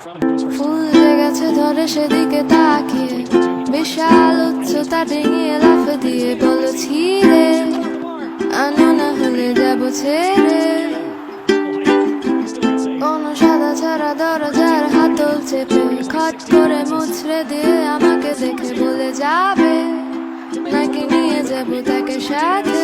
ফুল গেছে ধরে সেদিকে তাকিয়ে বিশাল উচ্চতা ডিঙিয়ে লাফ দিয়ে বলেছি রে আনো না হলে যাবো ছেড়ে কোন সাদা ছাড়া দরজার হাতল চেপে খট করে মুছড়ে দিয়ে আমাকে দেখে বলে যাবে নাকি নিয়ে যাবো তাকে সাথে।